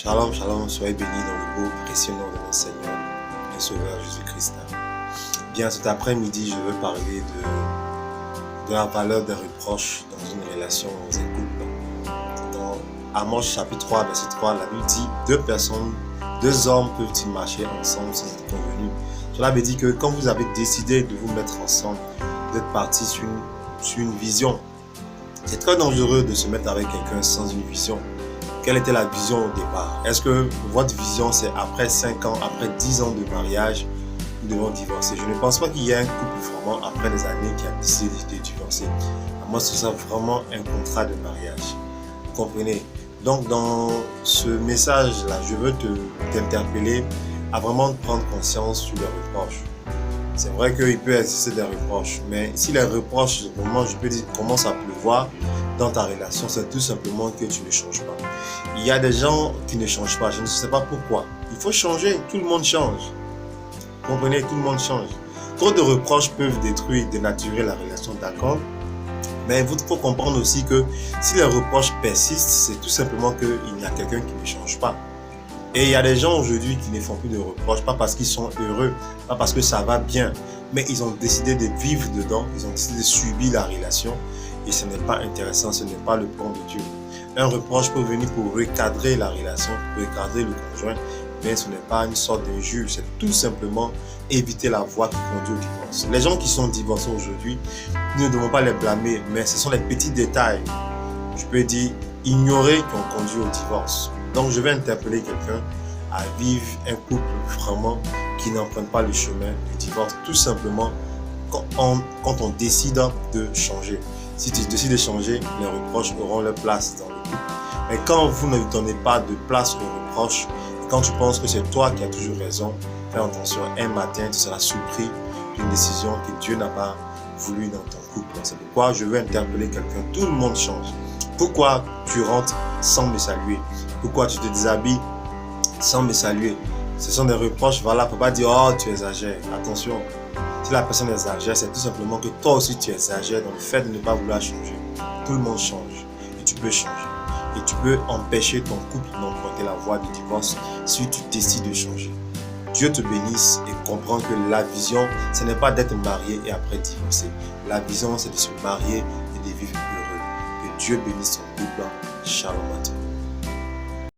Shalom, shalom, soyez bénis dans le beau, précieux nom de notre Seigneur et Sauveur Jésus-Christ. Bien, cet après-midi, je veux parler de la valeur des reproches dans une relation dans un couple. Dans Amos chapitre 3, verset 3, la Bible dit deux hommes peuvent-ils marcher ensemble sans être convenus. Cela veut dire que quand vous avez décidé de vous mettre ensemble, vous êtes partis sur une vision. C'est très dangereux de se mettre avec quelqu'un sans une vision. Quelle était la vision au départ? Est-ce que votre vision, c'est après 5 ans, après 10 ans de mariage, nous devons divorcer? Je ne pense pas qu'il y ait un couple vraiment, après des années, qui a décidé de divorcer. Moi, ce sera vraiment un contrat de mariage. Vous comprenez? Donc, dans ce message-là, je veux t'interpeller à vraiment prendre conscience sur les reproches. C'est vrai qu'il peut exister des reproches, mais si les reproches, vraiment, je peux dire, commencent à pleuvoir dans ta relation, c'est tout simplement que tu ne changes pas. Il y a des gens qui ne changent pas, je ne sais pas pourquoi. Il faut changer, tout le monde change. Vous comprenez, tout le monde change. Trop de reproches peuvent détruire, dénaturer la relation, d'accord? Mais il faut comprendre aussi que si les reproches persistent, c'est tout simplement qu'il y a quelqu'un qui ne change pas. Et il y a des gens aujourd'hui qui ne font plus de reproches, pas parce qu'ils sont heureux, pas parce que ça va bien, mais ils ont décidé de vivre dedans, ils ont décidé de subir la relation, et ce n'est pas intéressant, ce n'est pas le plan de Dieu. Un reproche peut venir pour recadrer la relation, pour recadrer le conjoint, mais ce n'est pas une sorte d'injure, c'est tout simplement éviter la voie qui conduit au divorce. Les gens qui sont divorcés aujourd'hui, nous ne devons pas les blâmer, mais ce sont les petits détails, je peux dire, ignorés qui ont conduit au divorce. Donc je vais interpeller quelqu'un à vivre un couple vraiment qui n'emprunte pas le chemin du divorce, tout simplement quand on décide de changer. Si tu décides de changer, les reproches auront leur place dans le couple. Mais quand vous ne donnez pas de place aux reproches, quand tu penses que c'est toi qui as toujours raison, fais attention, un matin tu seras surpris d'une décision que Dieu n'a pas voulu dans ton couple. C'est pourquoi je veux interpeller quelqu'un, tout le monde change. Pourquoi tu rentres sans me saluer? Pourquoi tu te déshabilles sans me saluer? Ce sont des reproches, voilà, faut pas dire « Oh, tu exagères ». Attention, si la personne exagère, c'est tout simplement que toi aussi tu exagères dans le fait de ne pas vouloir changer. Tout le monde change et tu peux changer. Et tu peux empêcher ton couple d'emprunter la voie du divorce si tu décides de changer. Dieu te bénisse et comprends que la vision, ce n'est pas d'être marié et après divorcer. La vision, c'est de se marier et de vivre heureux. Que Dieu bénisse ton couple. Shalom à toi.